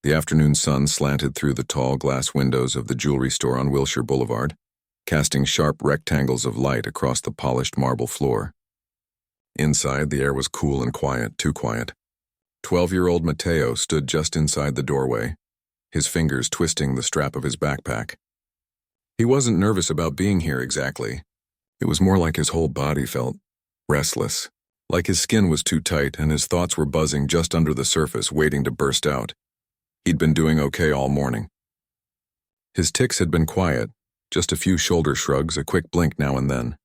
The afternoon sun slanted through the tall glass windows of the jewelry store on Wilshire Boulevard, casting sharp rectangles of light across the polished marble floor. Inside, the air was cool and quiet, too quiet. 12-year-old Matteo stood just inside the doorway, his fingers twisting the strap of his backpack. He wasn't nervous about being here exactly. It was more like his whole body felt restless, like his skin was too tight and his thoughts were buzzing just under the surface, waiting to burst out. He'd been doing okay all morning. His tics had been quiet, just a few shoulder shrugs, a quick blink now and then.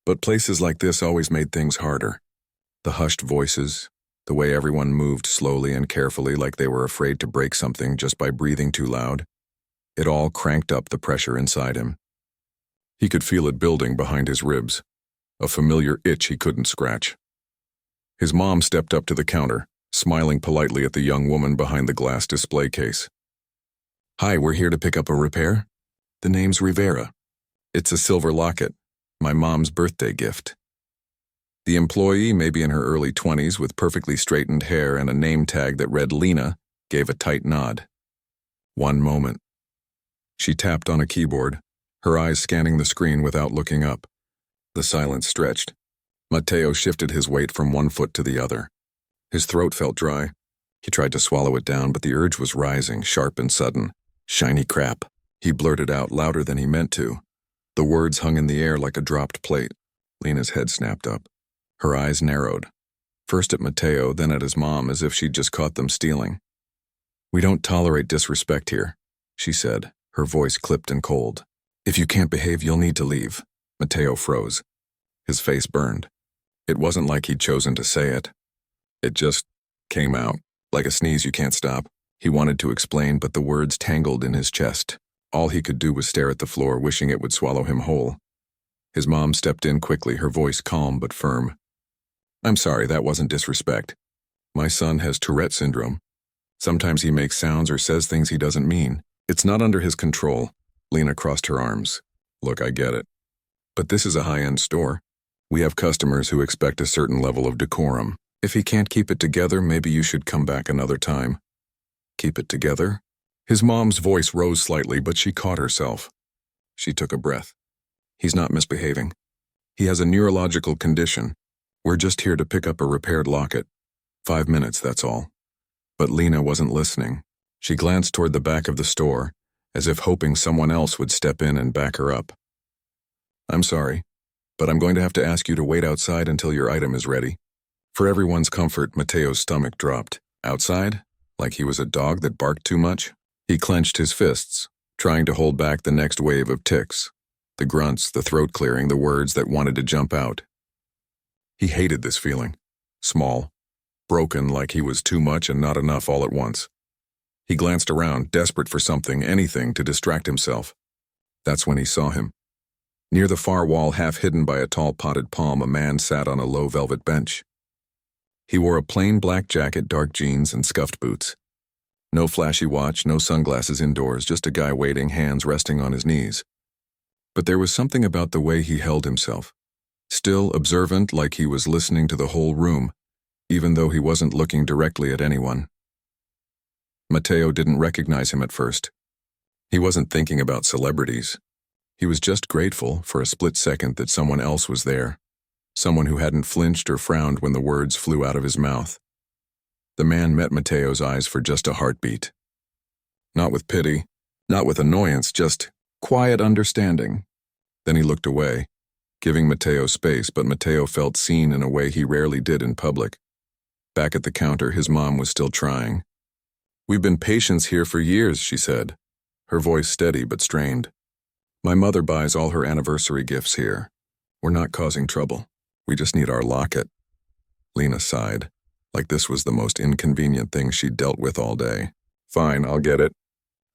But places like this always made things harder. The hushed voices, the way everyone moved slowly and carefully like they were afraid to break something just by breathing too loud. It all cranked up the pressure inside him. He could feel it building behind his ribs, a familiar itch he couldn't scratch. His mom stepped up to the counter, smiling politely at the young woman behind the glass display case. "Hi, we're here to pick up a repair. The name's Rivera. It's a silver locket, my mom's birthday gift." The employee, maybe in her early 20s with perfectly straightened hair and a name tag that read Lena, gave a tight nod. One moment. She tapped on a keyboard, her eyes scanning the screen without looking up. The silence stretched. Matteo shifted his weight from one foot to the other. His throat felt dry. He tried to swallow it down, but the urge was rising, sharp and sudden. "Shiny crap," he blurted out louder than he meant to. The words hung in the air like a dropped plate. Lena's head snapped up. Her eyes narrowed, first at Matteo, then at his mom, as if she'd just caught them stealing. "We don't tolerate disrespect here," she said, her voice clipped and cold. "If you can't behave, you'll need to leave." Matteo froze. His face burned. It wasn't like he'd chosen to say it. It just came out, like a sneeze you can't stop. He wanted to explain, but the words tangled in his chest. All he could do was stare at the floor, wishing it would swallow him whole. His mom stepped in quickly, her voice calm but firm. "I'm sorry, that wasn't disrespect. My son has Tourette syndrome. Sometimes he makes sounds or says things he doesn't mean. It's not under his control." Lena crossed her arms. "Look, I get it. But this is a high-end store. We have customers who expect a certain level of decorum. If he can't keep it together, maybe you should come back another time." "Keep it together?" His mom's voice rose slightly, but she caught herself. She took a breath. "He's not misbehaving. He has a neurological condition. We're just here to pick up a repaired locket. 5 minutes, that's all." But Lena wasn't listening. She glanced toward the back of the store, as if hoping someone else would step in and back her up. "I'm sorry, but I'm going to have to ask you to wait outside until your item is ready." For everyone's comfort, Matteo's stomach dropped. Outside? Like he was a dog that barked too much? He clenched his fists, trying to hold back the next wave of tics. The grunts, the throat clearing, the words that wanted to jump out. He hated this feeling. Small, broken, like he was too much and not enough all at once. He glanced around, desperate for something, anything, to distract himself. That's when he saw him. Near the far wall, half hidden by a tall potted palm, a man sat on a low velvet bench. He wore a plain black jacket, dark jeans, and scuffed boots. No flashy watch, no sunglasses indoors, just a guy waiting, hands resting on his knees. But there was something about the way he held himself. Still observant, like he was listening to the whole room, even though he wasn't looking directly at anyone. Matteo didn't recognize him at first. He wasn't thinking about celebrities. He was just grateful for a split second that someone else was there. Someone who hadn't flinched or frowned when the words flew out of his mouth. The man met Matteo's eyes for just a heartbeat. Not with pity, not with annoyance, just quiet understanding. Then he looked away, giving Matteo space, but Matteo felt seen in a way he rarely did in public. Back at the counter, his mom was still trying. "We've been patients here for years," she said, her voice steady but strained. "My mother buys all her anniversary gifts here. We're not causing trouble. We just need our locket." Lena sighed, like this was the most inconvenient thing she'd dealt with all day. "Fine, I'll get it.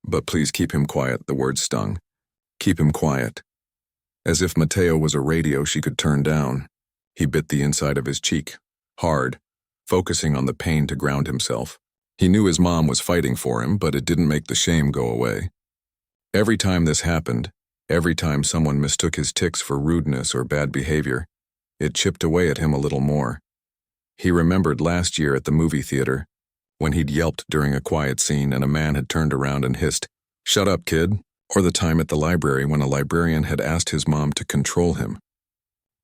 But please keep him quiet," the words stung. "Keep him quiet." As if Matteo was a radio she could turn down. He bit the inside of his cheek, hard, focusing on the pain to ground himself. He knew his mom was fighting for him, but it didn't make the shame go away. Every time this happened, every time someone mistook his tics for rudeness or bad behavior, it chipped away at him a little more. He remembered last year at the movie theater, when he'd yelped during a quiet scene and a man had turned around and hissed, "Shut up, kid," or the time at the library when a librarian had asked his mom to control him.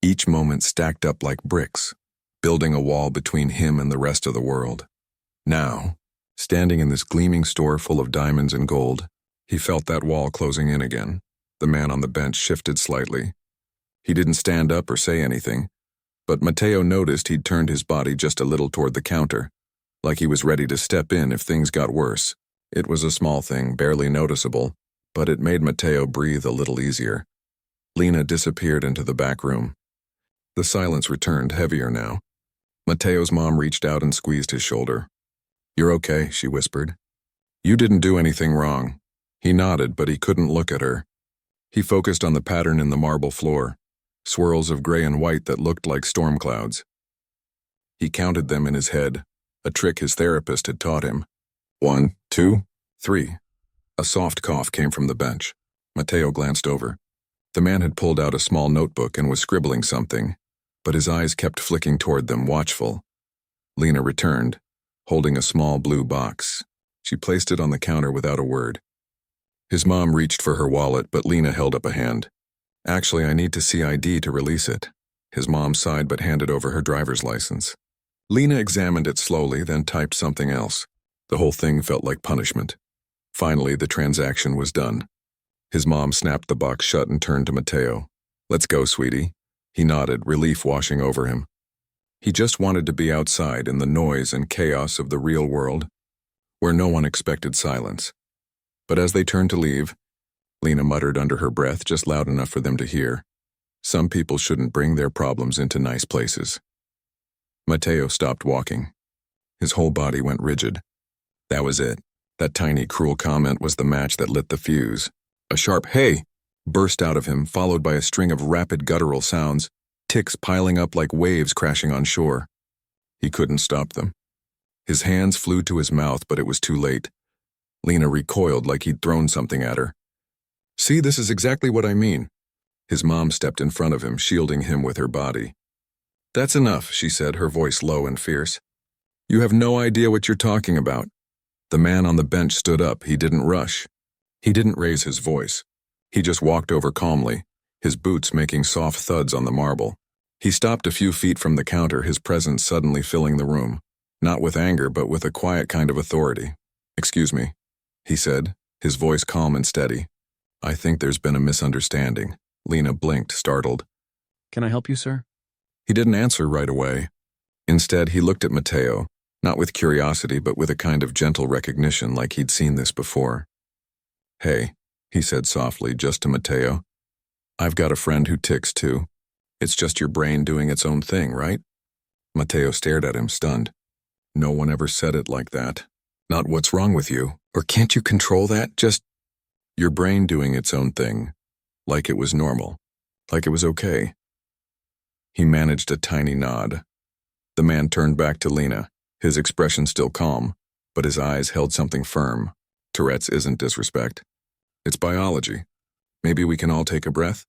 Each moment stacked up like bricks, building a wall between him and the rest of the world. Now, standing in this gleaming store full of diamonds and gold, he felt that wall closing in again. The man on the bench shifted slightly. He didn't stand up or say anything, but Mateo noticed he'd turned his body just a little toward the counter, like he was ready to step in if things got worse. It was a small thing, barely noticeable, but it made Mateo breathe a little easier. Lena disappeared into the back room. The silence returned, heavier now. Mateo's mom reached out and squeezed his shoulder. "You're okay," she whispered. "You didn't do anything wrong." He nodded, but he couldn't look at her. He focused on the pattern in the marble floor, swirls of gray and white that looked like storm clouds. He counted them in his head, a trick his therapist had taught him. 1, 2, 3. A soft cough came from the bench. Mateo glanced over. The man had pulled out a small notebook and was scribbling something, but his eyes kept flicking toward them, watchful. Lena returned, holding a small blue box. She placed it on the counter without a word. His mom reached for her wallet, but Lena held up a hand. "Actually, I need to see ID to release it." His mom sighed but handed over her driver's license. Lena examined it slowly, then typed something else. The whole thing felt like punishment. Finally, the transaction was done. His mom snapped the box shut and turned to Mateo. "Let's go, sweetie." He nodded, relief washing over him. He just wanted to be outside in the noise and chaos of the real world, where no one expected silence. But as they turned to leave, Lena muttered under her breath, just loud enough for them to hear, "Some people shouldn't bring their problems into nice places." Mateo stopped walking. His whole body went rigid. That was it. That tiny, cruel comment was the match that lit the fuse. A sharp "hey" burst out of him, followed by a string of rapid guttural sounds, ticks piling up like waves crashing on shore. He couldn't stop them. His hands flew to his mouth, but it was too late. Lena recoiled like he'd thrown something at her. "See, this is exactly what I mean." His mom stepped in front of him, shielding him with her body. "That's enough," she said, her voice low and fierce. "You have no idea what you're talking about." The man on the bench stood up. He didn't rush. He didn't raise his voice. He just walked over calmly, his boots making soft thuds on the marble. He stopped a few feet from the counter, his presence suddenly filling the room, not with anger but with a quiet kind of authority. "Excuse me," he said, his voice calm and steady. "I think there's been a misunderstanding." Lena blinked, startled. "Can I help you, sir?" He didn't answer right away. Instead, he looked at Mateo, not with curiosity but with a kind of gentle recognition, like he'd seen this before. "Hey," he said softly, just to Mateo. "I've got a friend who ticks too. It's just your brain doing its own thing, right?" Mateo stared at him, stunned. No one ever said it like that. Not "what's wrong with you?" or "can't you control that?" Just your brain doing its own thing. Like it was normal. Like it was okay. He managed a tiny nod. The man turned back to Lena, his expression still calm, but his eyes held something firm. Tourette's isn't disrespect. It's biology. Maybe we can all take a breath?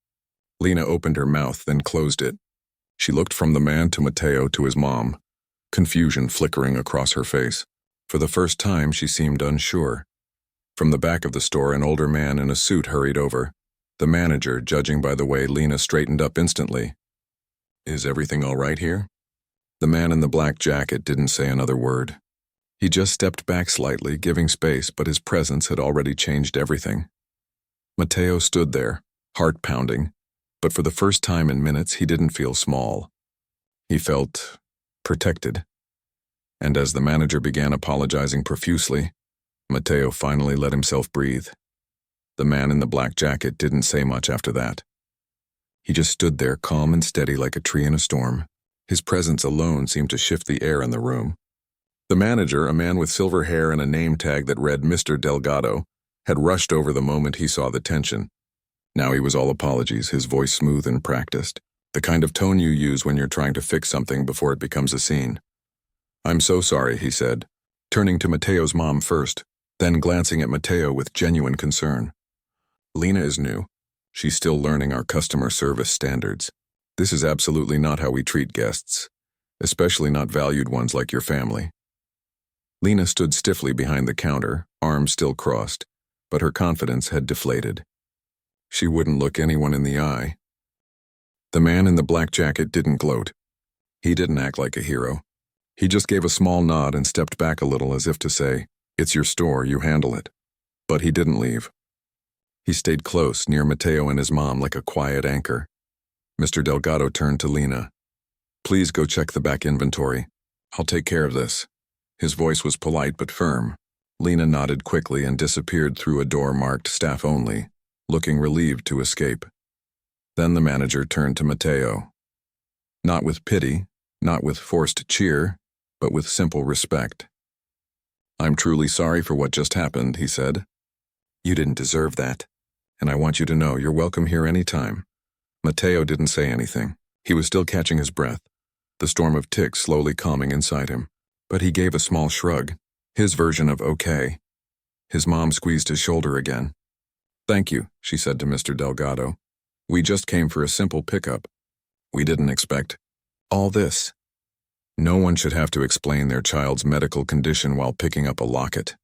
Lena opened her mouth, then closed it. She looked from the man to Mateo to his mom, confusion flickering across her face. For the first time, she seemed unsure. From the back of the store, an older man in a suit hurried over. The manager, judging by the way Lena straightened up instantly. "Is everything all right here?" The man in the black jacket didn't say another word. He just stepped back slightly, giving space, but his presence had already changed everything. Mateo stood there, heart pounding, but for the first time in minutes he didn't feel small. He felt protected. And as the manager began apologizing profusely, Mateo finally let himself breathe. The man in the black jacket didn't say much after that. He just stood there, calm and steady like a tree in a storm. His presence alone seemed to shift the air in the room. The manager, a man with silver hair and a name tag that read Mr. Delgado, had rushed over the moment he saw the tension. Now he was all apologies, his voice smooth and practiced, the kind of tone you use when you're trying to fix something before it becomes a scene. "I'm so sorry," he said, turning to Mateo's mom first, then glancing at Mateo with genuine concern. "Lena is new. She's still learning our customer service standards. This is absolutely not how we treat guests, especially not valued ones like your family." Lena stood stiffly behind the counter, arms still crossed, but her confidence had deflated. She wouldn't look anyone in the eye. The man in the black jacket didn't gloat. He didn't act like a hero. He just gave a small nod and stepped back a little as if to say, "It's your store, you handle it." But he didn't leave. He stayed close, near Mateo and his mom, like a quiet anchor. Mr. Delgado turned to Lena. "Please go check the back inventory. I'll take care of this." His voice was polite but firm. Lena nodded quickly and disappeared through a door marked "Staff Only," looking relieved to escape. Then the manager turned to Mateo. Not with pity, not with forced cheer, but with simple respect. "I'm truly sorry for what just happened," he said. "You didn't deserve that, and I want you to know you're welcome here anytime." Mateo didn't say anything. He was still catching his breath, the storm of tics slowly calming inside him. But he gave a small shrug, his version of okay. His mom squeezed his shoulder again. "Thank you," she said to Mr. Delgado. "We just came for a simple pickup. We didn't expect all this." No one should have to explain their child's medical condition while picking up a locket.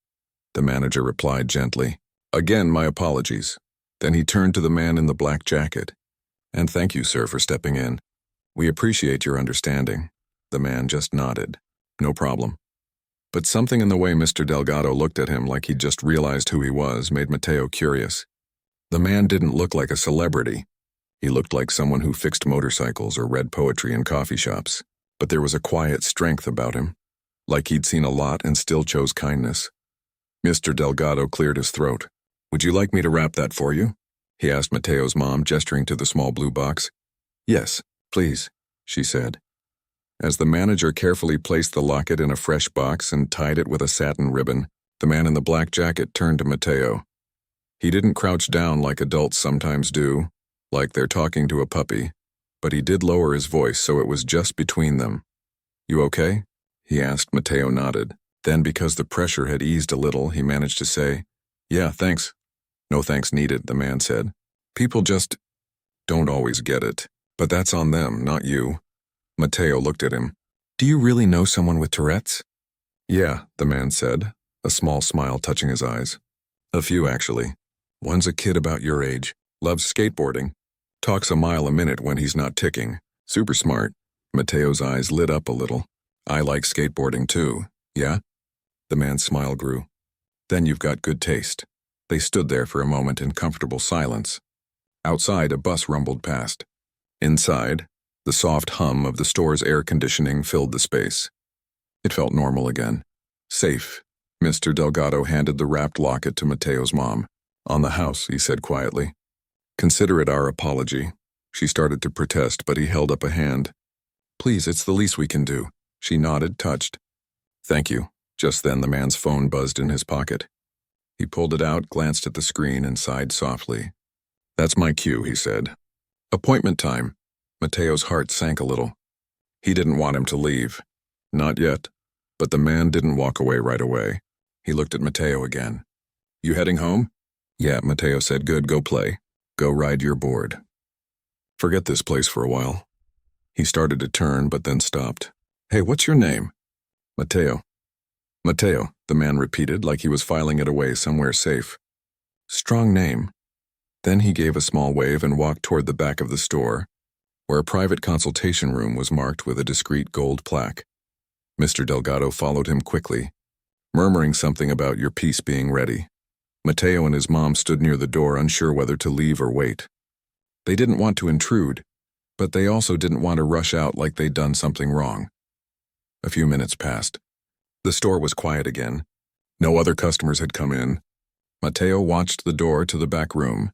The manager replied gently, "Again, my apologies." Then he turned to the man in the black jacket. "And thank you, sir, for stepping in. We appreciate your understanding." The man just nodded. "No problem." But something in the way Mr. Delgado looked at him like he'd just realized who he was made Mateo curious. The man didn't look like a celebrity. He looked like someone who fixed motorcycles or read poetry in coffee shops. But there was a quiet strength about him, like he'd seen a lot and still chose kindness. Mr. Delgado cleared his throat. "Would you like me to wrap that for you?" he asked Mateo's mom, gesturing to the small blue box. "Yes, please," she said. As the manager carefully placed the locket in a fresh box and tied it with a satin ribbon, the man in the black jacket turned to Mateo. He didn't crouch down like adults sometimes do, like they're talking to a puppy, but he did lower his voice so it was just between them. "You okay?" he asked. Mateo nodded. Then, because the pressure had eased a little, he managed to say, "Yeah, thanks." "No thanks needed," the man said. "People just don't always get it. But that's on them, not you." Mateo looked at him. "Do you really know someone with Tourette's?" "Yeah," the man said, a small smile touching his eyes. "A few, actually. One's a kid about your age, loves skateboarding, talks a mile a minute when he's not ticking. Super smart." Mateo's eyes lit up a little. "I like skateboarding too, yeah?" The man's smile grew. "Then you've got good taste." They stood there for a moment in comfortable silence. Outside, a bus rumbled past. Inside, the soft hum of the store's air conditioning filled the space. It felt normal again. Safe. Mr. Delgado handed the wrapped locket to Mateo's mom. "On the house," he said quietly. "Consider it our apology." She started to protest, but he held up a hand. "Please, it's the least we can do." She nodded, touched. "Thank you." Just then the man's phone buzzed in his pocket. He pulled it out, glanced at the screen, and sighed softly. "That's my cue," he said. "Appointment time." Mateo's heart sank a little. He didn't want him to leave. Not yet. But the man didn't walk away right away. He looked at Mateo again. "You heading home?" "Yeah," Mateo said. "Good, go play. Go ride your board. Forget this place for a while." He started to turn, but then stopped. "Hey, what's your name?" "Mateo." "Mateo," the man repeated, like he was filing it away somewhere safe. "Strong name." Then he gave a small wave and walked toward the back of the store, where a private consultation room was marked with a discreet gold plaque. Mr. Delgado followed him quickly, murmuring something about your piece being ready. Mateo and his mom stood near the door, unsure whether to leave or wait. They didn't want to intrude, but they also didn't want to rush out like they'd done something wrong. A few minutes passed. The store was quiet again. No other customers had come in. Mateo watched the door to the back room,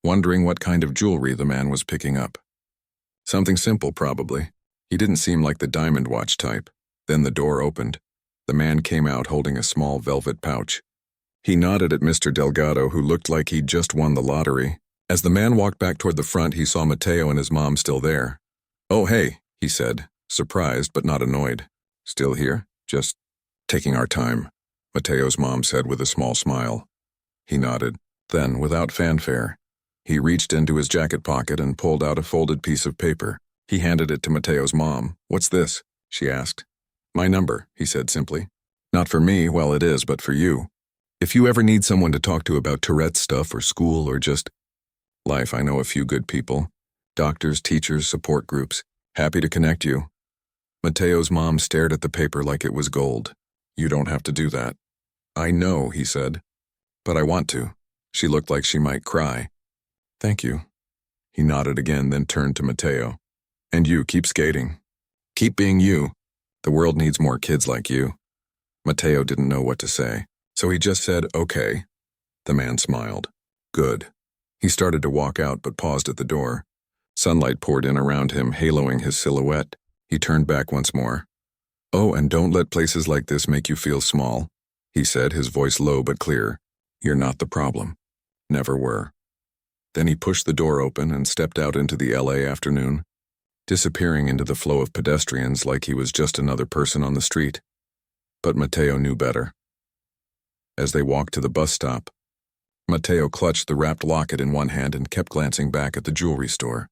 wondering what kind of jewelry the man was picking up. Something simple, probably. He didn't seem like the diamond watch type. Then the door opened. The man came out holding a small velvet pouch. He nodded at Mr. Delgado, who looked like he'd just won the lottery. As the man walked back toward the front, he saw Mateo and his mom still there. "Oh, hey," he said, surprised but not annoyed. "Still here? Just taking our time," Mateo's mom said with a small smile. He nodded. Then, without fanfare, he reached into his jacket pocket and pulled out a folded piece of paper. He handed it to Mateo's mom. "What's this?" she asked. "My number," he said simply. Not for me, well it is, but for you. If you ever need someone to talk to about Tourette stuff or school or just life, I know a few good people. Doctors, teachers, support groups. Happy to connect you. Mateo's mom stared at the paper like it was gold. You don't have to do that. I know, he said. But I want to. She looked like she might cry. Thank you. He nodded again, then turned to Mateo. And you, keep skating. Keep being you. The world needs more kids like you. Mateo didn't know what to say, so he just said, okay. The man smiled. Good. He started to walk out but paused at the door. Sunlight poured in around him, haloing his silhouette. He turned back once more. Oh, and don't let places like this make you feel small, he said, his voice low but clear. You're not the problem. Never were. Then he pushed the door open and stepped out into the LA afternoon, disappearing into the flow of pedestrians like he was just another person on the street. But Mateo knew better. As they walked to the bus stop, Mateo clutched the wrapped locket in one hand and kept glancing back at the jewelry store.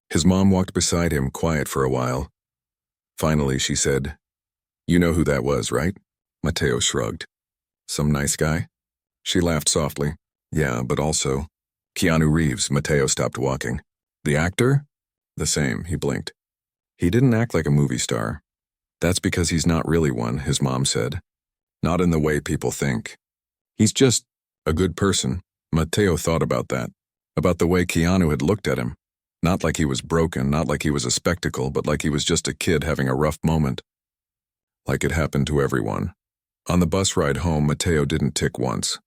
His mom walked beside him, quiet for a while. Finally, she said, You know who that was, right? Mateo shrugged. Some nice guy? She laughed softly. Yeah, but also, Keanu Reeves. Mateo stopped walking. The actor? The same, he blinked. He didn't act like a movie star. That's because he's not really one, his mom said. Not in the way people think. He's just a good person. Mateo thought about that, about the way Keanu had looked at him. Not like he was broken, not like he was a spectacle, but like he was just a kid having a rough moment. Like it happened to everyone. On the bus ride home, Mateo didn't tick once.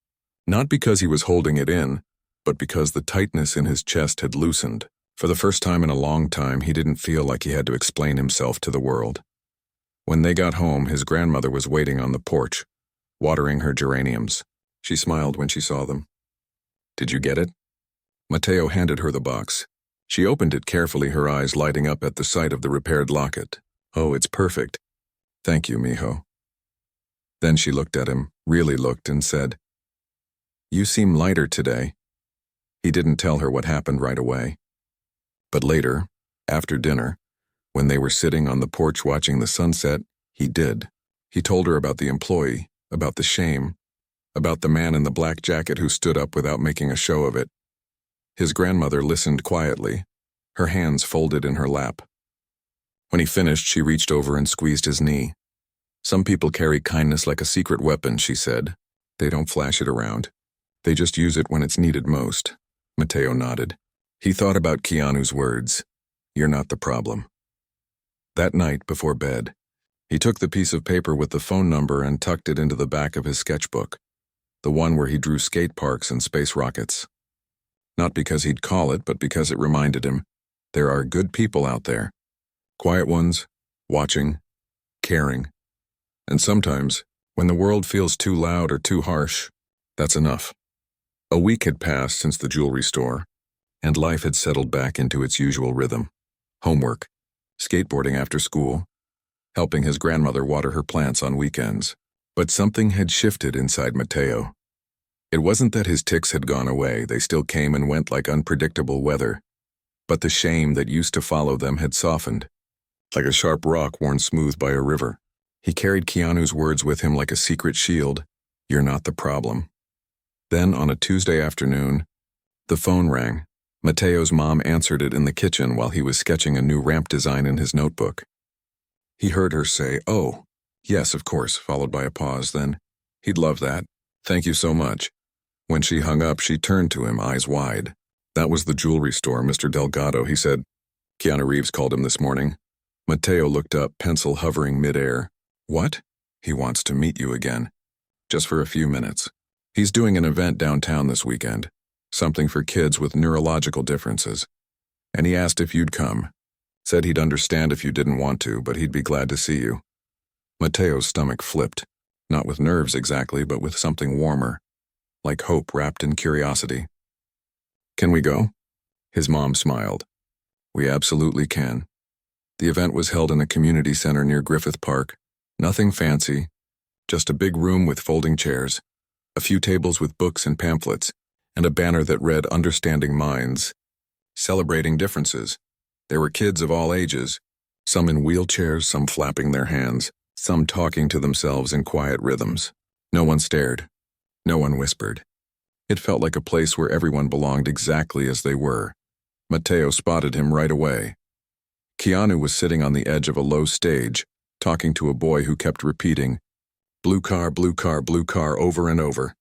Not because he was holding it in, but because the tightness in his chest had loosened. For the first time in a long time, he didn't feel like he had to explain himself to the world. When they got home, his grandmother was waiting on the porch, watering her geraniums. She smiled when she saw them. Did you get it? Mateo handed her the box. She opened it carefully, her eyes lighting up at the sight of the repaired locket. Oh, it's perfect. Thank you, mijo. Then she looked at him, really looked, and said, You seem lighter today. He didn't tell her what happened right away. But later, after dinner, when they were sitting on the porch watching the sunset, he did. He told her about the employee, about the shame, about the man in the black jacket who stood up without making a show of it. His grandmother listened quietly, her hands folded in her lap. When he finished, she reached over and squeezed his knee. Some people carry kindness like a secret weapon, she said. They don't flash it around. They just use it when it's needed most. Mateo nodded. He thought about Keanu's words. You're not the problem. That night, before bed, he took the piece of paper with the phone number and tucked it into the back of his sketchbook, the one where he drew skate parks and space rockets. Not because he'd call it, but because it reminded him, there are good people out there. Quiet ones, watching, caring. And sometimes, when the world feels too loud or too harsh, that's enough. A week had passed since the jewelry store, and life had settled back into its usual rhythm. Homework, skateboarding after school, helping his grandmother water her plants on weekends. But something had shifted inside Mateo. It wasn't that his tics had gone away, they still came and went like unpredictable weather. But the shame that used to follow them had softened, like a sharp rock worn smooth by a river. He carried Keanu's words with him like a secret shield. You're not the problem. Then, on a Tuesday afternoon, the phone rang. Mateo's mom answered it in the kitchen while he was sketching a new ramp design in his notebook. He heard her say, Oh, yes, of course, followed by a pause, then, He'd love that. Thank you so much. When she hung up, she turned to him, eyes wide. That was the jewelry store, Mr. Delgado, he said. Keanu Reeves called him this morning. Mateo looked up, pencil hovering midair. What? He wants to meet you again. Just for a few minutes. He's doing an event downtown this weekend. Something for kids with neurological differences. And he asked if you'd come. Said he'd understand if you didn't want to, but he'd be glad to see you. Mateo's stomach flipped. Not with nerves exactly, but with something warmer. Like hope wrapped in curiosity. Can we go? His mom smiled. We absolutely can. The event was held in a community center near Griffith Park. Nothing fancy. Just a big room with folding chairs. A few tables with books and pamphlets. And a banner that read Understanding Minds. Celebrating differences. There were kids of all ages. Some in wheelchairs, some flapping their hands. some talking to themselves in quiet rhythms. No one stared. No one whispered. It felt like a place where everyone belonged exactly as they were. Matteo spotted him right away. Keanu was sitting on the edge of a low stage, talking to a boy who kept repeating, "Blue car, blue car, blue car," over and over.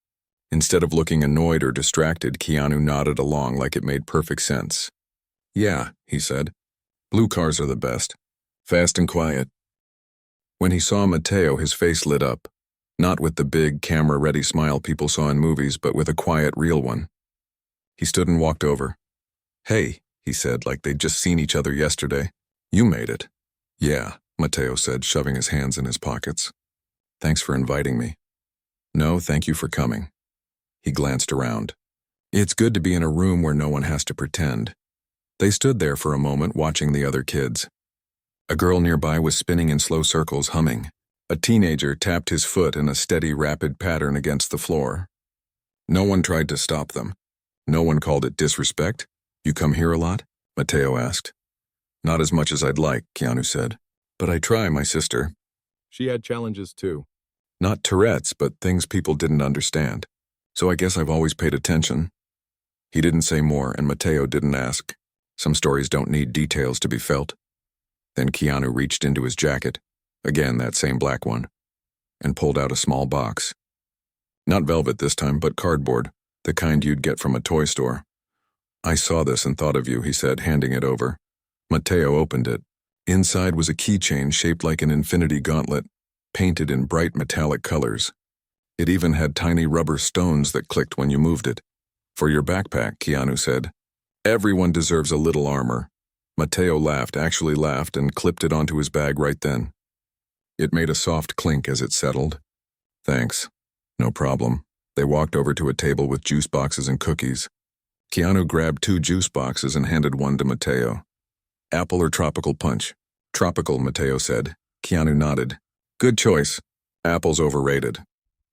Instead of looking annoyed or distracted, Keanu nodded along like it made perfect sense. "Yeah," he said. "Blue cars are the best. Fast and quiet." When he saw Matteo, his face lit up. Not with the big, camera-ready smile people saw in movies, but with a quiet, real one. He stood and walked over. "Hey," he said, like they'd just seen each other yesterday. "You made it." "Yeah," Matteo said, shoving his hands in his pockets. "Thanks for inviting me." "No, thank you for coming." He glanced around. It's good to be in a room where no one has to pretend. They stood there for a moment, watching the other kids. A girl nearby was spinning in slow circles, humming. A teenager tapped his foot in a steady, rapid pattern against the floor. No one tried to stop them. No one called it disrespect. "You come here a lot?" Matteo asked. "Not as much as I'd like," Keanu said. "But I try, my sister." She had challenges too. Not Tourette's, but things people didn't understand. So I guess I've always paid attention. He didn't say more, and Matteo didn't ask. Some stories don't need details to be felt. Then Keanu reached into his jacket, again that same black one, and pulled out a small box. Not velvet this time, but cardboard, the kind you'd get from a toy store. "I saw this and thought of you," he said, handing it over. Matteo opened it. Inside was a keychain shaped like an infinity gauntlet, painted in bright metallic colors. It even had tiny rubber stones that clicked when you moved it. "For your backpack," Keanu said. "Everyone deserves a little armor." Matteo laughed, actually laughed, and clipped it onto his bag right then. It made a soft clink as it settled. "Thanks." "No problem." They walked over to a table with juice boxes and cookies. Keanu grabbed 2 juice boxes and handed one to Matteo. "Apple or tropical punch?" "Tropical," Matteo said. Keanu nodded. "Good choice. Apple's overrated."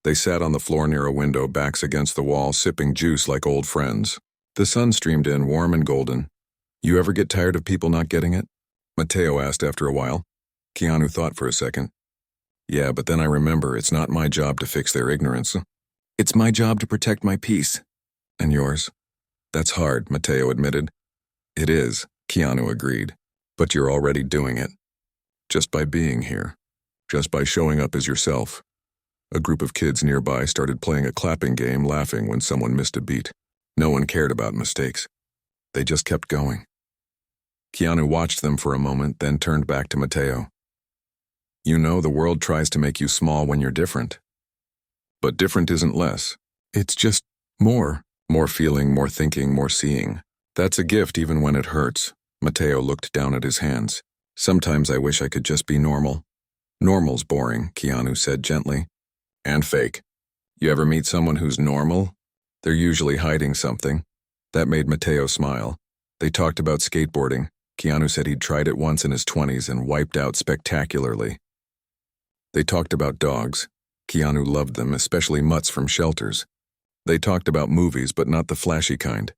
They sat on the floor near a window, backs against the wall, sipping juice like old friends. The sun streamed in, warm and golden. "You ever get tired of people not getting it?" Matteo asked after a while. Keanu thought for a second. "Yeah, but then I remember it's not my job to fix their ignorance. It's my job to protect my peace." "And yours?" "That's hard," Matteo admitted. "It is," Keanu agreed. "But you're already doing it. Just by being here. Just by showing up as yourself." A group of kids nearby started playing a clapping game, laughing when someone missed a beat. No one cared about mistakes. They just kept going. Keanu watched them for a moment, then turned back to Matteo. "You know, the world tries to make you small when you're different. But different isn't less. It's just more. More feeling, more thinking, more seeing. That's a gift even when it hurts." Matteo looked down at his hands. "Sometimes I wish I could just be normal." "Normal's boring," Keanu said gently. "And fake. You ever meet someone who's normal? They're usually hiding something." That made Matteo smile. They talked about skateboarding. Keanu said he'd tried it once in his 20s and wiped out spectacularly. They talked about dogs. Keanu loved them, especially mutts from shelters. They talked about movies, but not the flashy kind.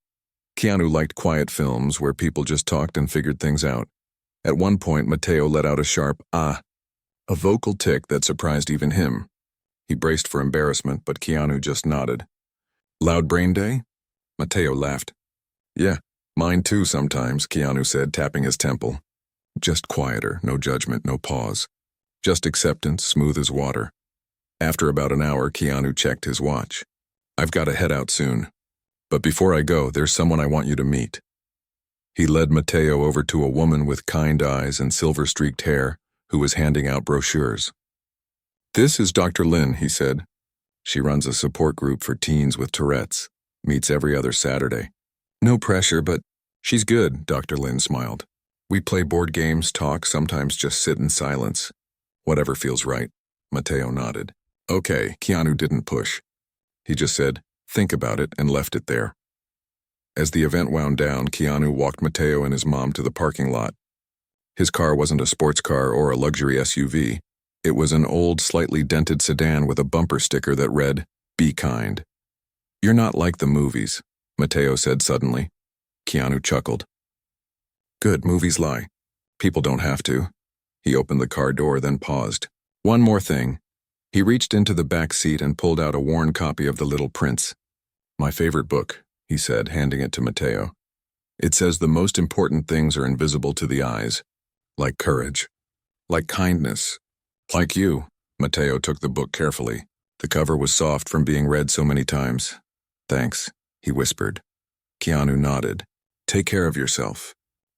Keanu liked quiet films where people just talked and figured things out. At one point, Matteo let out a sharp "ah," a vocal tick that surprised even him. He braced for embarrassment, but Keanu just nodded. "Loud brain day?" Matteo laughed. "Yeah, mine too sometimes," Keanu said, tapping his temple. Just quieter, no judgment, no pause. Just acceptance, smooth as water. After about an hour, Keanu checked his watch. "I've got to head out soon. But before I go, there's someone I want you to meet." He led Matteo over to a woman with kind eyes and silver-streaked hair who was handing out brochures. "This is Dr. Lin," he said. "She runs a support group for teens with Tourette's. Meets every other Saturday. No pressure, but she's good," Dr. Lin smiled. "We play board games, talk, sometimes just sit in silence. Whatever feels right." Matteo nodded. "Okay," Keanu didn't push. He just said, "Think about it," and left it there. As the event wound down, Keanu walked Matteo and his mom to the parking lot. His car wasn't a sports car or a luxury SUV. It was an old, slightly dented sedan with a bumper sticker that read, "Be kind." "You're not like the movies," Matteo said suddenly. Keanu chuckled. "Good, movies lie. People don't have to." He opened the car door, then paused. One more thing. He reached into the back seat and pulled out a worn copy of The Little Prince. My favorite book, he said, handing it to Matteo. It says the most important things are invisible to the eyes, like courage, like kindness, like you. Matteo took the book carefully. The cover was soft from being read so many times. Thanks, he whispered. Keanu nodded. Take care of yourself.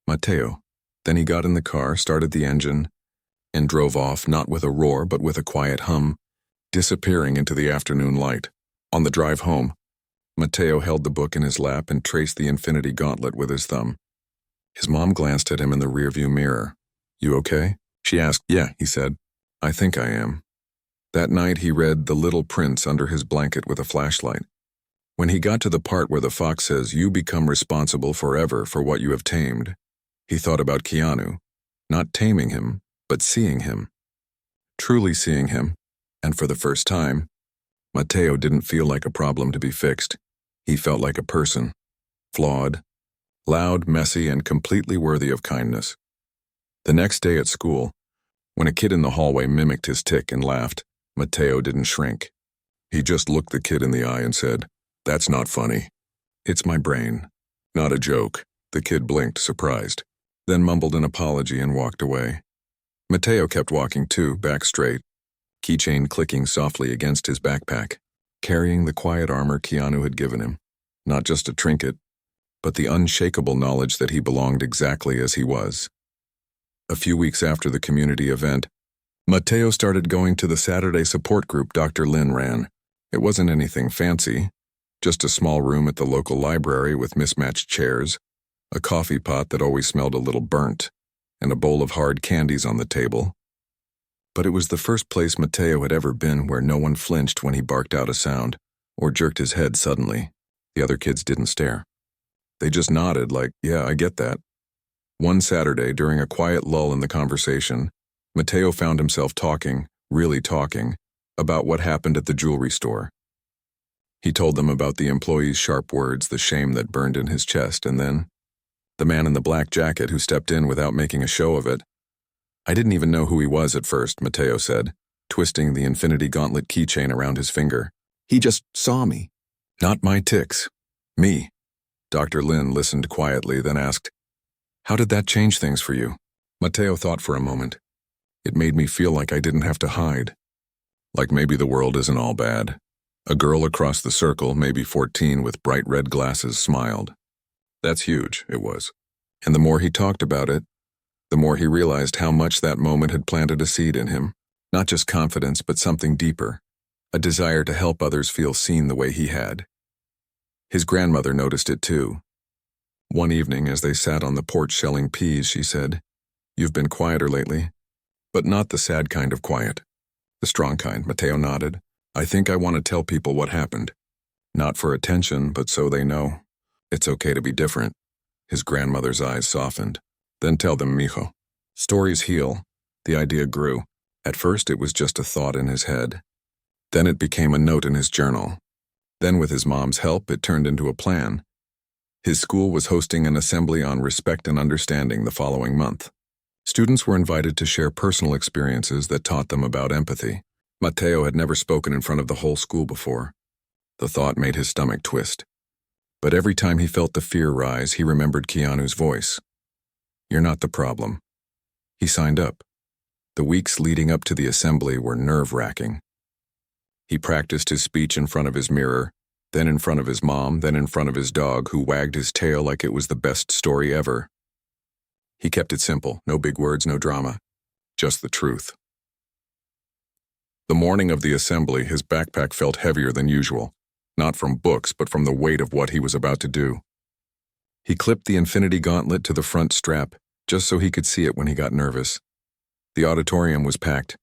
Matteo. Then he got in the car, started the engine, and drove off, not with a roar but with a quiet hum, disappearing into the afternoon light. On the drive home, Matteo held the book in his lap and traced the infinity gauntlet with his thumb. His mom glanced at him in the rearview mirror. You okay? She asked. Yeah, he said. I think I am. That night he read The Little Prince under his blanket with a flashlight. When he got to the part where the fox says, you become responsible forever for what you have tamed, he thought about Keanu, not taming him, but seeing him. Truly seeing him, and for the first time, Matteo didn't feel like a problem to be fixed. He felt like a person, flawed, loud, messy, and completely worthy of kindness. The next day at school, when a kid in the hallway mimicked his tic and laughed, Matteo didn't shrink. He just looked the kid in the eye and said, That's not funny. It's my brain. Not a joke. The kid blinked, surprised, then mumbled an apology and walked away. Matteo kept walking too, back straight, keychain clicking softly against his backpack, carrying the quiet armor Keanu had given him. Not just a trinket, but the unshakable knowledge that he belonged exactly as he was. A few weeks after the community event, Matteo started going to the Saturday support group Dr. Lin ran. It wasn't anything fancy, just a small room at the local library with mismatched chairs, a coffee pot that always smelled a little burnt, and a bowl of hard candies on the table. But it was the first place Matteo had ever been where no one flinched when he barked out a sound or jerked his head suddenly. The other kids didn't stare. They just nodded like, yeah, I get that. One Saturday, during a quiet lull in the conversation, Matteo found himself talking, really talking, about what happened at the jewelry store. He told them about the employee's sharp words, the shame that burned in his chest, and then the man in the black jacket who stepped in without making a show of it. I didn't even know who he was at first, Matteo said, twisting the infinity gauntlet keychain around his finger. He just saw me. Not my tics. Me. Dr. Lin listened quietly, then asked, How did that change things for you? Matteo thought for a moment. It made me feel like I didn't have to hide. Like maybe the world isn't all bad. A girl across the circle, maybe 14, with bright red glasses, smiled. That's huge, it was. And the more he talked about it, the more he realized how much that moment had planted a seed in him. Not just confidence, but something deeper. A desire to help others feel seen the way he had. His grandmother noticed it too. One evening, as they sat on the porch shelling peas, she said, You've been quieter lately. But not the sad kind of quiet. The strong kind, Matteo nodded. I think I want to tell people what happened. Not for attention, but so they know. It's okay to be different. His grandmother's eyes softened. Then tell them, mijo. Stories heal. The idea grew. At first it was just a thought in his head. Then it became a note in his journal. Then with his mom's help, it turned into a plan. His school was hosting an assembly on respect and understanding the following month. Students were invited to share personal experiences that taught them about empathy. Matteo had never spoken in front of the whole school before. The thought made his stomach twist. But every time he felt the fear rise, he remembered Keanu's voice. You're not the problem. He signed up. The weeks leading up to the assembly were nerve-wracking. He practiced his speech in front of his mirror, then in front of his mom, then in front of his dog, who wagged his tail like it was the best story ever. He kept it simple, no big words, no drama, just the truth. The morning of the assembly, his backpack felt heavier than usual, not from books, but from the weight of what he was about to do. He clipped the infinity gauntlet to the front strap, just so he could see it when he got nervous. The auditorium was packed.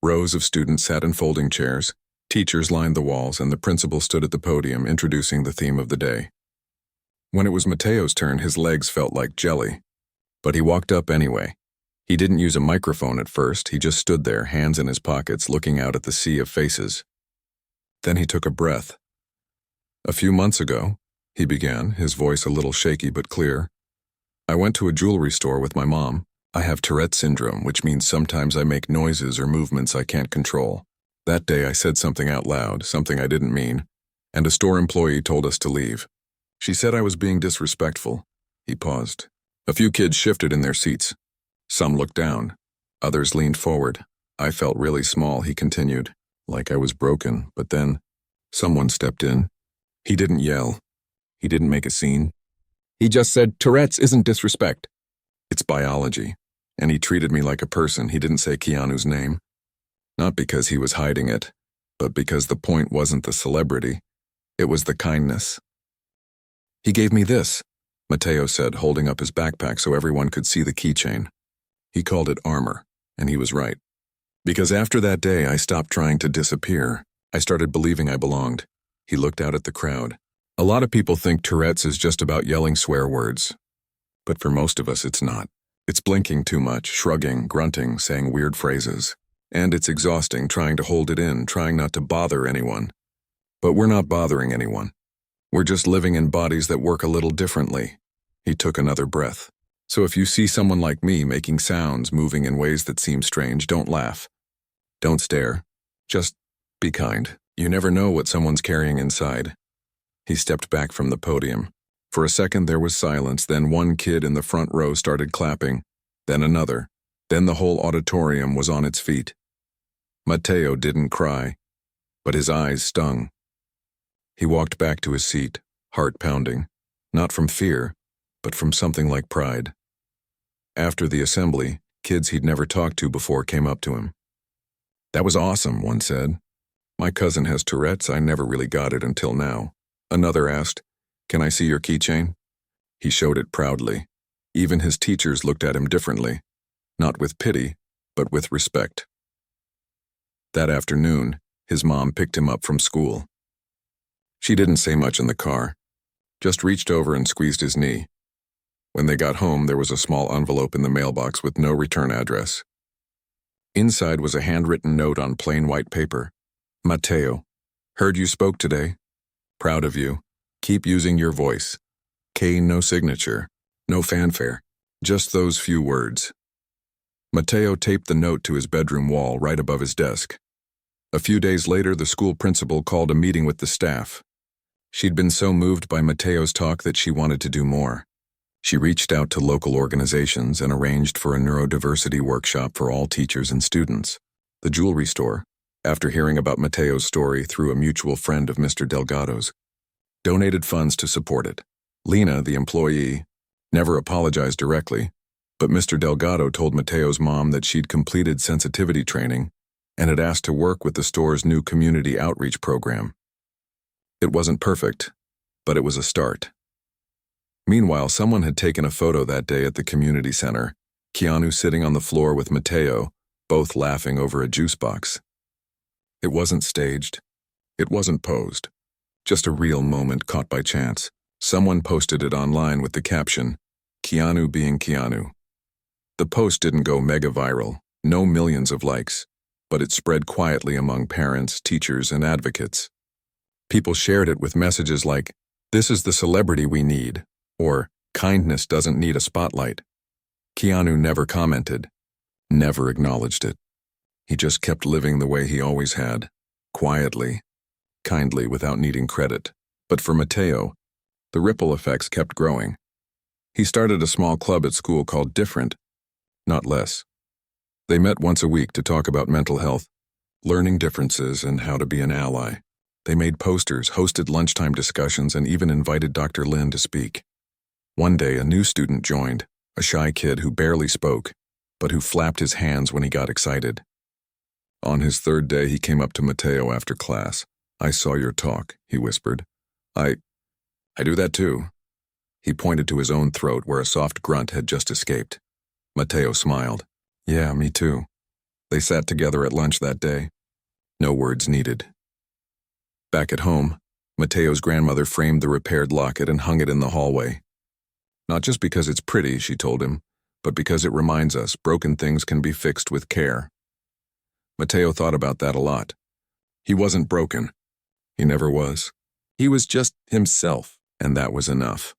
Rows of students sat in folding chairs, teachers lined the walls, and the principal stood at the podium introducing the theme of the day. When it was Matteo's turn, his legs felt like jelly. But he walked up anyway. He didn't use a microphone at first, he just stood there, hands in his pockets, looking out at the sea of faces. Then he took a breath. A few months ago, he began, his voice a little shaky but clear, I went to a jewelry store with my mom. I have Tourette syndrome, which means sometimes I make noises or movements I can't control. That day I said something out loud, something I didn't mean, and a store employee told us to leave. She said I was being disrespectful. He paused. A few kids shifted in their seats. Some looked down. Others leaned forward. I felt really small, he continued, like I was broken, but then someone stepped in. He didn't yell. He didn't make a scene. He just said, "Tourette's isn't disrespect. It's biology." And he treated me like a person. He didn't say Keanu's name. Not because he was hiding it, but because the point wasn't the celebrity. It was the kindness. He gave me this, Mateo said, holding up his backpack so everyone could see the keychain. He called it armor, and he was right. Because after that day, I stopped trying to disappear. I started believing I belonged. He looked out at the crowd. A lot of people think Tourette's is just about yelling swear words. But for most of us, it's not. It's blinking too much, shrugging, grunting, saying weird phrases. And it's exhausting trying to hold it in, trying not to bother anyone. But we're not bothering anyone. We're just living in bodies that work a little differently. He took another breath. So if you see someone like me making sounds, moving in ways that seem strange, don't laugh. Don't stare. Just be kind. You never know what someone's carrying inside. He stepped back from the podium. For a second there was silence, then one kid in the front row started clapping, then another, then the whole auditorium was on its feet. Mateo didn't cry, but his eyes stung. He walked back to his seat, heart pounding, not from fear, but from something like pride. After the assembly, kids he'd never talked to before came up to him. "That was awesome," one said. "My cousin has Tourette's, I never really got it until now." Another asked, "Can I see your keychain?" He showed it proudly. Even his teachers looked at him differently, not with pity, but with respect. That afternoon, his mom picked him up from school. She didn't say much in the car, just reached over and squeezed his knee. When they got home, there was a small envelope in the mailbox with no return address. Inside was a handwritten note on plain white paper. "Mateo, heard you spoke today. Proud of you. Keep using your voice. K, no signature, no fanfare, just those few words." Mateo taped the note to his bedroom wall right above his desk. A few days later, the school principal called a meeting with the staff. She'd been so moved by Mateo's talk that she wanted to do more. She reached out to local organizations and arranged for a neurodiversity workshop for all teachers and students. The jewelry store, after hearing about Mateo's story through a mutual friend of Mr. Delgado's, donated funds to support it. Lena, the employee, never apologized directly, but Mr. Delgado told Mateo's mom that she'd completed sensitivity training and had asked to work with the store's new community outreach program. It wasn't perfect, but it was a start. Meanwhile, someone had taken a photo that day at the community center, Keanu sitting on the floor with Mateo, both laughing over a juice box. It wasn't staged. It wasn't posed. Just a real moment caught by chance. Someone posted it online with the caption, "Keanu being Keanu." The post didn't go mega viral, no millions of likes, but it spread quietly among parents, teachers, and advocates. People shared it with messages like, "This is the celebrity we need," or "Kindness doesn't need a spotlight." Keanu never commented, never acknowledged it. He just kept living the way he always had, quietly, kindly, without needing credit. But for Mateo, the ripple effects kept growing. He started a small club at school called Different, not less. They met once a week to talk about mental health, learning differences, and how to be an ally. They made posters, hosted lunchtime discussions, and even invited Dr. Lin to speak. One day, a new student joined, a shy kid who barely spoke, but who flapped his hands when he got excited. On his third day, he came up to Mateo after class. "I saw your talk," he whispered. I do that too." He pointed to his own throat where a soft grunt had just escaped. Mateo smiled. "Yeah, me too." They sat together at lunch that day. No words needed. Back at home, Mateo's grandmother framed the repaired locket and hung it in the hallway. "Not just because it's pretty," she told him, "but because it reminds us broken things can be fixed with care." Mateo thought about that a lot. He wasn't broken. He never was. He was just himself, and that was enough.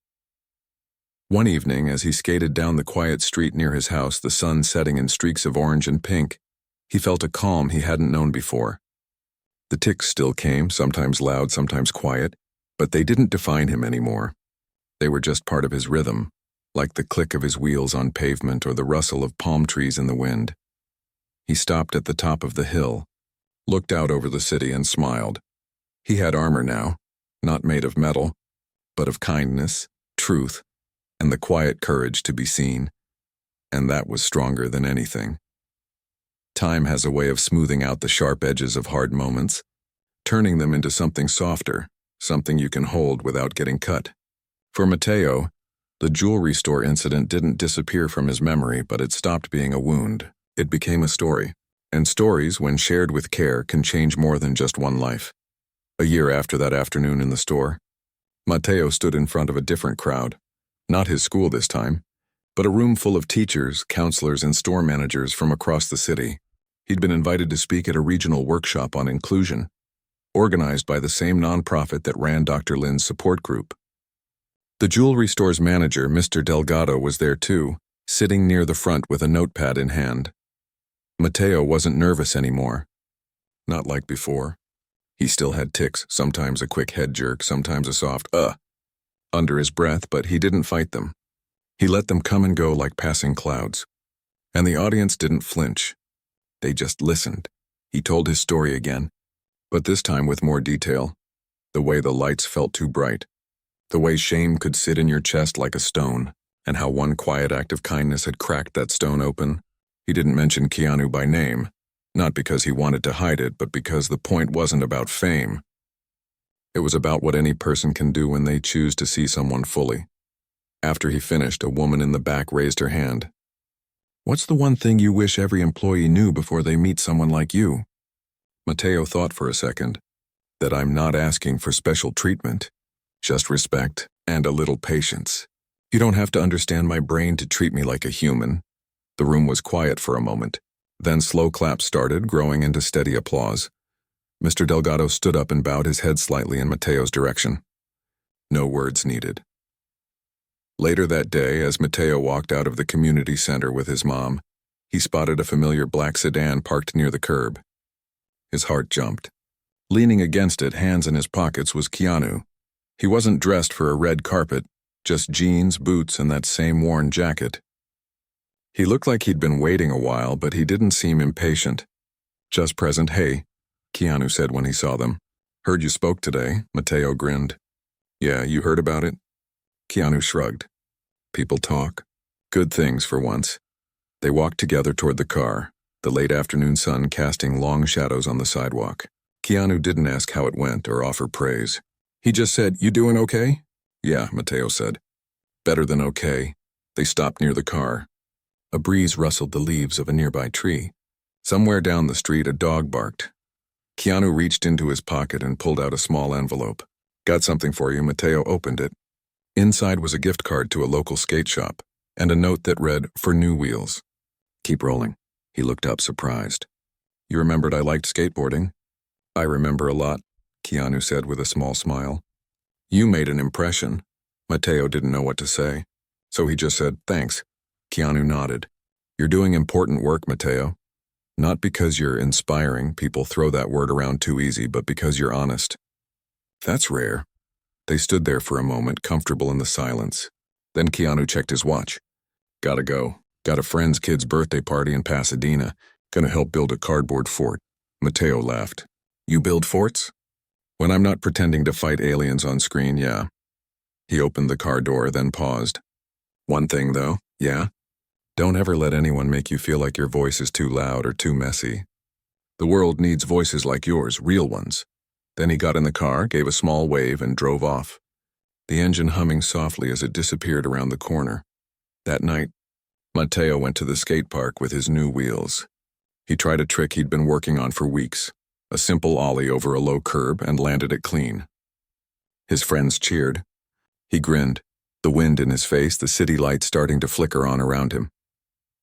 One evening, as he skated down the quiet street near his house, the sun setting in streaks of orange and pink, he felt a calm he hadn't known before. The tics still came, sometimes loud, sometimes quiet, but they didn't define him anymore. They were just part of his rhythm, like the click of his wheels on pavement or the rustle of palm trees in the wind. He stopped at the top of the hill, looked out over the city and smiled. He had armor now, not made of metal, but of kindness, truth, and the quiet courage to be seen. And that was stronger than anything. Time has a way of smoothing out the sharp edges of hard moments, turning them into something softer, something you can hold without getting cut. For Matteo, the jewelry store incident didn't disappear from his memory, but it stopped being a wound. It became a story. And stories, when shared with care, can change more than just one life. A year after that afternoon in the store, Matteo stood in front of a different crowd. Not his school this time, but a room full of teachers, counselors, and store managers from across the city. He'd been invited to speak at a regional workshop on inclusion, organized by the same nonprofit that ran Dr. Lin's support group. The jewelry store's manager, Mr. Delgado, was there too, sitting near the front with a notepad in hand. Matteo wasn't nervous anymore. Not like before. He still had tics, sometimes a quick head jerk, sometimes a soft, under his breath, but he didn't fight them. He let them come and go like passing clouds. And the audience didn't flinch. They just listened. He told his story again, but this time with more detail. The way the lights felt too bright. The way shame could sit in your chest like a stone, and how one quiet act of kindness had cracked that stone open. He didn't mention Keanu by name, not because he wanted to hide it, but because the point wasn't about fame. It was about what any person can do when they choose to see someone fully. After he finished, a woman in the back raised her hand. "What's the one thing you wish every employee knew before they meet someone like you?" Matteo thought for a second. That I'm not asking for special treatment, just respect and a little patience. You don't have to understand my brain to treat me like a human. The room was quiet for a moment. Then slow claps started, growing into steady applause. Mr. Delgado stood up and bowed his head slightly in Matteo's direction. No words needed. Later that day, as Matteo walked out of the community center with his mom, he spotted a familiar black sedan parked near the curb. His heart jumped. Leaning against it, hands in his pockets, was Keanu. He wasn't dressed for a red carpet, just jeans, boots, and that same worn jacket. He looked like he'd been waiting a while, but he didn't seem impatient. "Just present, hey," Keanu said when he saw them. "Heard you spoke today," Matteo grinned. "Yeah, you heard about it?" Keanu shrugged. People talk. Good things for once. They walked together toward the car, the late afternoon sun casting long shadows on the sidewalk. Keanu didn't ask how it went or offer praise. He just said, "You doing okay?" "Yeah," Matteo said. "Better than okay." They stopped near the car. A breeze rustled the leaves of a nearby tree. Somewhere down the street, a dog barked. Keanu reached into his pocket and pulled out a small envelope. "Got something for you." Matteo opened it. Inside was a gift card to a local skate shop, and a note that read, "For new wheels." "Keep rolling." He looked up, surprised. "You remembered I liked skateboarding?" "I remember a lot," Keanu said with a small smile. "You made an impression." Matteo didn't know what to say, so he just said, "Thanks." Keanu nodded. "You're doing important work, Matteo. Not because you're inspiring, people throw that word around too easy, but because you're honest." "That's rare." They stood there for a moment, comfortable in the silence. Then Keanu checked his watch. "Gotta go. Got a friend's kid's birthday party in Pasadena. Gonna help build a cardboard fort." Matteo laughed. "You build forts?" "When I'm not pretending to fight aliens on screen, yeah." He opened the car door, then paused. "One thing, though, yeah? Don't ever let anyone make you feel like your voice is too loud or too messy. The world needs voices like yours, real ones." Then he got in the car, gave a small wave, and drove off, the engine humming softly as it disappeared around the corner. That night, Matteo went to the skate park with his new wheels. He tried a trick he'd been working on for weeks, a simple ollie over a low curb, and landed it clean. His friends cheered. He grinned, the wind in his face, the city lights starting to flicker on around him.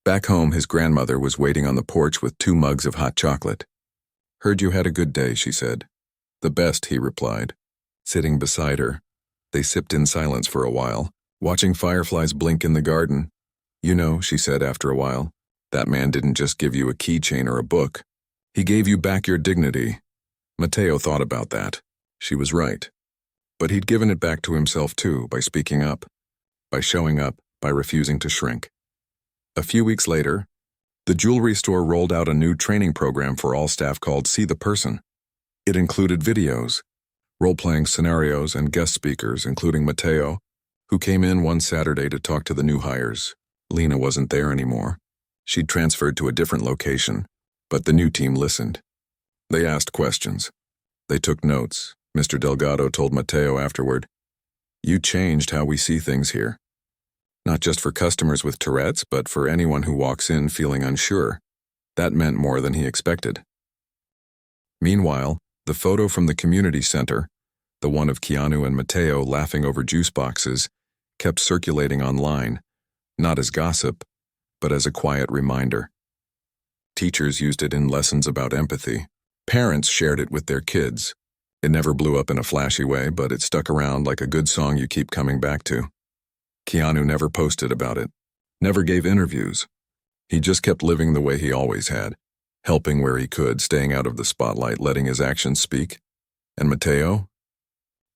Back home, his grandmother was waiting on the porch with 2 mugs of hot chocolate. "Heard you had a good day," she said. "The best," he replied. Sitting beside her, they sipped in silence for a while, Watching fireflies blink in the garden. You know, she said after a while, that man didn't just give you a keychain or a book. He gave you back your dignity. Matteo thought about that. She was right. But he'd given it back to himself too, by speaking up, by showing up, by refusing to shrink. A few weeks later, the jewelry store rolled out a new training program for all staff called See the Person. It included videos, role-playing scenarios, and guest speakers, including Matteo, who came in one Saturday to talk to the new hires. Lena wasn't there anymore. She'd transferred to a different location, but the new team listened. They asked questions. They took notes. Mr. Delgado told Matteo afterward, "You changed how we see things here. Not just for customers with Tourette's, but for anyone who walks in feeling unsure." That meant more than he expected. Meanwhile, the photo from the community center, the one of Keanu and Matteo laughing over juice boxes, kept circulating online, not as gossip, but as a quiet reminder. Teachers used it in lessons about empathy. Parents shared it with their kids. It never blew up in a flashy way, but it stuck around like a good song you keep coming back to. Keanu never posted about it, never gave interviews. He just kept living the way he always had, helping where he could, staying out of the spotlight, letting his actions speak. And Matteo?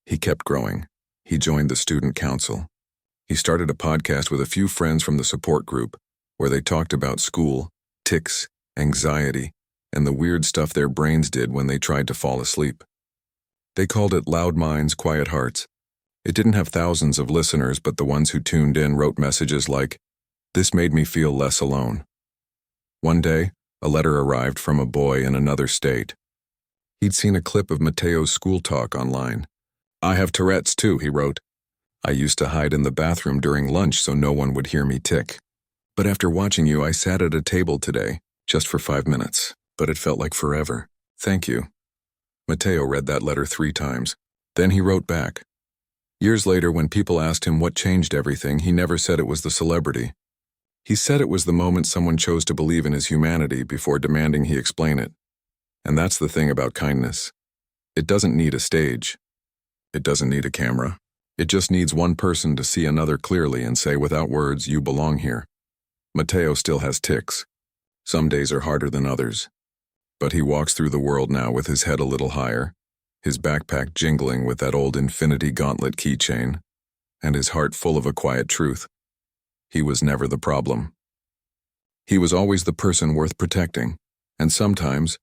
He kept growing. He joined the student council. He started a podcast with a few friends from the support group, where they talked about school, tics, anxiety, and the weird stuff their brains did when they tried to fall asleep. They called it Loud Minds, Quiet Hearts. It didn't have thousands of listeners, but the ones who tuned in wrote messages like, "This made me feel less alone." One day, a letter arrived from a boy in another state. He'd seen a clip of Matteo's school talk online. "I have Tourette's too," he wrote. "I used to hide in the bathroom during lunch so no one would hear me tick. But after watching you, I sat at a table today, just for 5 minutes, but it felt like forever. Thank you." Matteo read that letter 3 times. Then he wrote back. Years later, when people asked him what changed everything, he never said it was the celebrity. He said it was the moment someone chose to believe in his humanity before demanding he explain it. And that's the thing about kindness. It doesn't need a stage. It doesn't need a camera. It just needs one person to see another clearly and say without words, "You belong here." Matteo still has tics. Some days are harder than others. But he walks through the world now with his head a little higher, his backpack jingling with that old infinity gauntlet keychain, and his heart full of a quiet truth. He was never the problem. He was always the person worth protecting, and sometimes,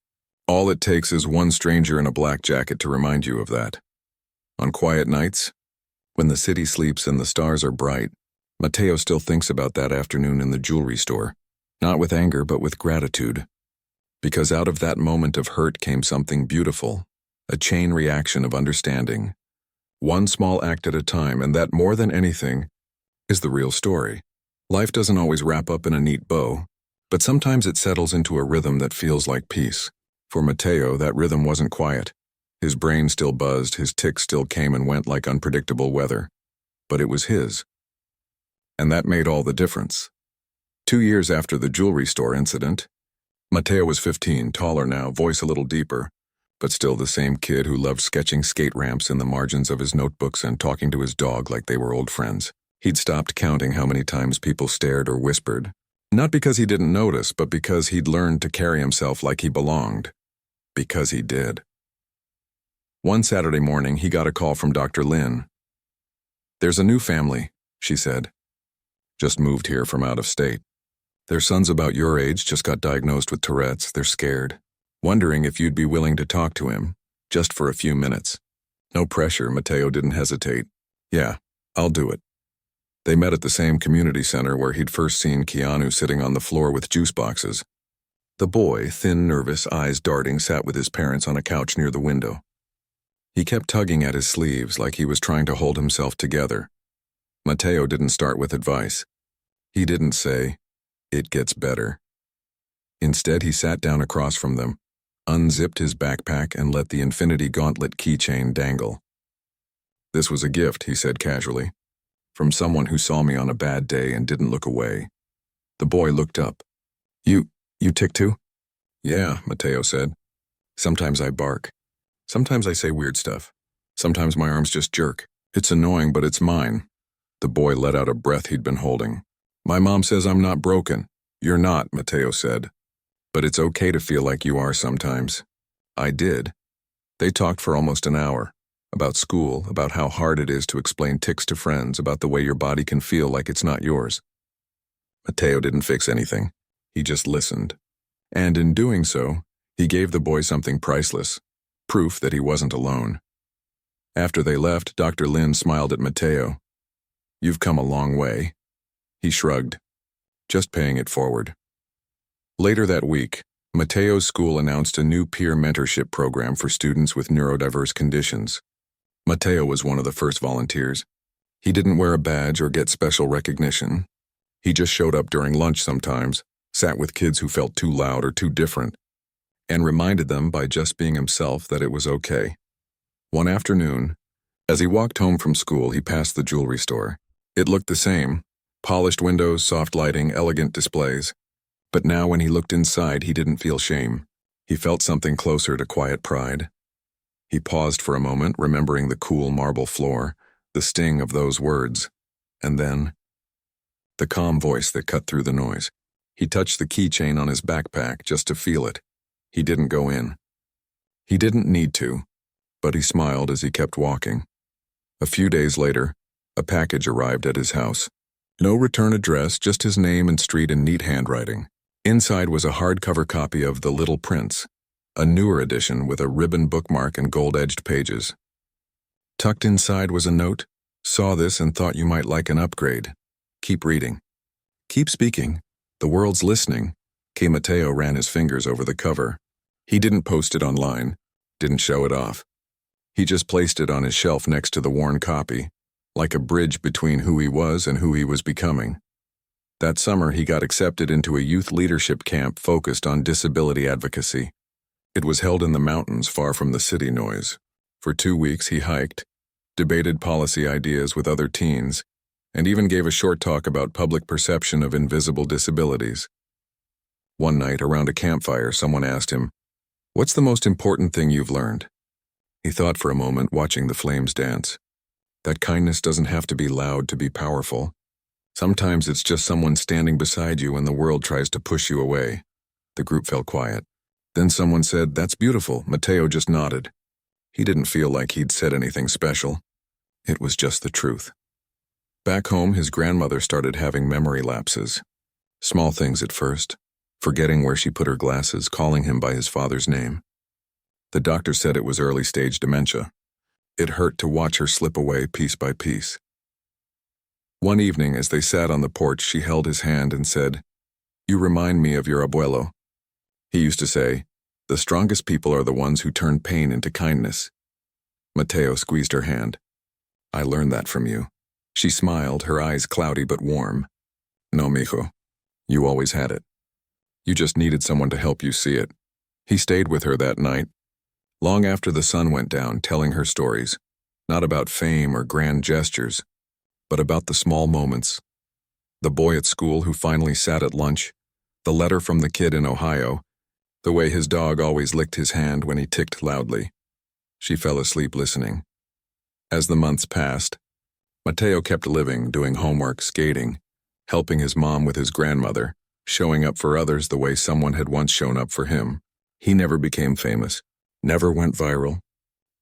all it takes is one stranger in a black jacket to remind you of that. On quiet nights, when the city sleeps and the stars are bright, Matteo still thinks about that afternoon in the jewelry store, not with anger but with gratitude. Because out of that moment of hurt came something beautiful, a chain reaction of understanding. One small act at a time, and that more than anything is the real story. Life doesn't always wrap up in a neat bow, but sometimes it settles into a rhythm that feels like peace. For Matteo, that rhythm wasn't quiet. His brain still buzzed, his tics still came and went like unpredictable weather. But it was his. And that made all the difference. 2 years after the jewelry store incident, Matteo was 15, taller now, voice a little deeper, but still the same kid who loved sketching skate ramps in the margins of his notebooks and talking to his dog like they were old friends. He'd stopped counting how many times people stared or whispered, not because he didn't notice, but because he'd learned to carry himself like he belonged. Because he did. One Saturday morning, he got a call from Dr. Lin. "There's a new family," she said. "Just moved here from out of state. Their son's about your age, just got diagnosed with Tourette's. They're scared. Wondering if you'd be willing to talk to him, just for a few minutes." No pressure, Matteo didn't hesitate. "Yeah, I'll do it." They met at the same community center where he'd first seen Keanu sitting on the floor with juice boxes. The boy, thin, nervous, eyes darting, sat with his parents on a couch near the window. He kept tugging at his sleeves like he was trying to hold himself together. Matteo didn't start with advice. He didn't say, "It gets better." Instead, he sat down across from them, unzipped his backpack, and let the infinity gauntlet keychain dangle. "This was a gift," he said casually, "from someone who saw me on a bad day and didn't look away." The boy looked up. You tick too?" "Yeah," Matteo said. "Sometimes I bark. Sometimes I say weird stuff. Sometimes my arms just jerk. It's annoying, but it's mine." The boy let out a breath he'd been holding. "My mom says I'm not broken." "You're not," Mateo said. "But it's okay to feel like you are sometimes." I did. They talked for almost an hour. About school, about how hard it is to explain tics to friends, about the way your body can feel like it's not yours. Mateo didn't fix anything. He just listened. And in doing so, he gave the boy something priceless, proof that he wasn't alone. After they left, Dr. Lin smiled at Mateo. "You've come a long way." He shrugged, just paying it forward. Later that week, Mateo's school announced a new peer mentorship program for students with neurodiverse conditions. Mateo was one of the first volunteers. He didn't wear a badge or get special recognition. He just showed up during lunch sometimes, sat with kids who felt too loud or too different, and reminded them by just being himself that it was okay. One afternoon, as he walked home from school, he passed the jewelry store. It looked the same: polished windows, soft lighting, elegant displays. But now when he looked inside, he didn't feel shame. He felt something closer to quiet pride. He paused for a moment, remembering the cool marble floor, the sting of those words, and then the calm voice that cut through the noise. He touched the keychain on his backpack just to feel it. He didn't go in. He didn't need to, but he smiled as he kept walking. A few days later, a package arrived at his house. No return address, just his name and street in neat handwriting. Inside was a hardcover copy of The Little Prince, a newer edition with a ribbon bookmark and gold-edged pages. Tucked inside was a note: "Saw this and thought you might like an upgrade. Keep reading. Keep speaking. The world's listening." Mateo ran his fingers over the cover. He didn't post it online, didn't show it off. He just placed it on his shelf next to the worn copy, like a bridge between who he was and who he was becoming. That summer, he got accepted into a youth leadership camp focused on disability advocacy. It was held in the mountains far from the city noise. For 2 weeks, he hiked, debated policy ideas with other teens, and even gave a short talk about public perception of invisible disabilities. One night, around a campfire, someone asked him, "What's the most important thing you've learned?" He thought for a moment, watching the flames dance. That kindness doesn't have to be loud to be powerful. Sometimes it's just someone standing beside you when the world tries to push you away. The group fell quiet. Then someone said, "That's beautiful." Mateo just nodded. He didn't feel like he'd said anything special. It was just the truth. Back home, his grandmother started having memory lapses. Small things at first, forgetting where she put her glasses, calling him by his father's name. The doctor said it was early-stage dementia. It hurt to watch her slip away piece by piece. One evening, as they sat on the porch, she held his hand and said, "You remind me of your abuelo. He used to say, 'The strongest people are the ones who turn pain into kindness.'" Mateo squeezed her hand. "I learned that from you." She smiled, her eyes cloudy but warm. "No, mijo. You always had it. You just needed someone to help you see it." He stayed with her that night, long after the sun went down, telling her stories, not about fame or grand gestures, but about the small moments. The boy at school who finally sat at lunch, the letter from the kid in Ohio, the way his dog always licked his hand when he ticked loudly. She fell asleep listening. As the months passed, Mateo kept living, doing homework, skating, helping his mom with his grandmother, showing up for others the way someone had once shown up for him. He never became famous, never went viral,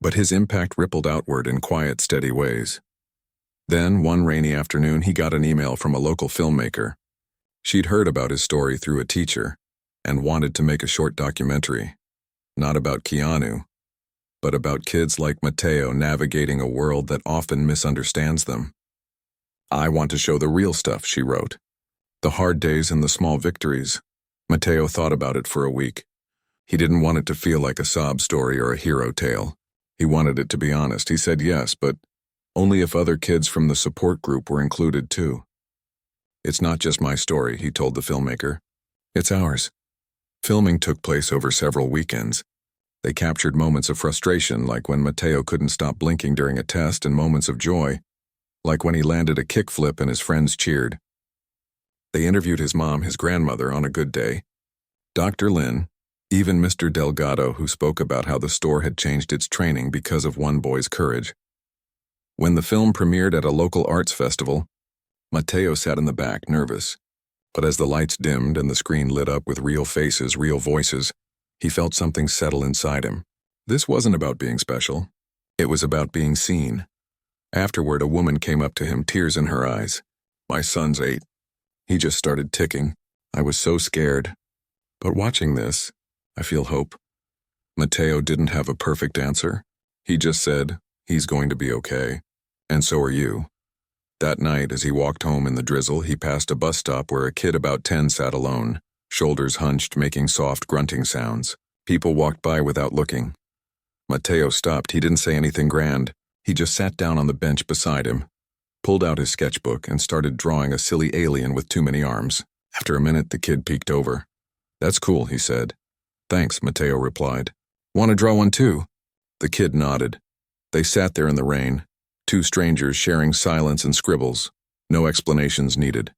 but his impact rippled outward in quiet, steady ways. Then, one rainy afternoon, he got an email from a local filmmaker. She'd heard about his story through a teacher and wanted to make a short documentary, not about Keanu, but about kids like Mateo navigating a world that often misunderstands them. "I want to show the real stuff," she wrote. "The hard days and the small victories." Mateo thought about it for a week. He didn't want it to feel like a sob story or a hero tale. He wanted it to be honest. He said yes, but only if other kids from the support group were included too. "It's not just my story," he told the filmmaker. "It's ours." Filming took place over several weekends. They captured moments of frustration, like when Mateo couldn't stop blinking during a test, and moments of joy, like when he landed a kickflip and his friends cheered. They interviewed his mom, his grandmother, on a good day, Dr. Lin, even Mr. Delgado, who spoke about how the store had changed its training because of one boy's courage. When the film premiered at a local arts festival, Mateo sat in the back, nervous. But as the lights dimmed and the screen lit up with real faces, real voices, he felt something settle inside him. This wasn't about being special. It was about being seen. Afterward, a woman came up to him, tears in her eyes. "My son's 8. He just started ticking. I was so scared. But watching this, I feel hope." Mateo didn't have a perfect answer. He just said, "He's going to be okay. And so are you." That night, as he walked home in the drizzle, he passed a bus stop where a kid about 10 sat alone, shoulders hunched, making soft grunting sounds. People walked by without looking. Mateo stopped. He didn't say anything grand. He just sat down on the bench beside him, pulled out his sketchbook, and started drawing a silly alien with too many arms. After a minute, the kid peeked over. "That's cool," he said. "Thanks," Mateo replied. "Want to draw one too?" The kid nodded. They sat there in the rain, two strangers sharing silence and scribbles. No explanations needed.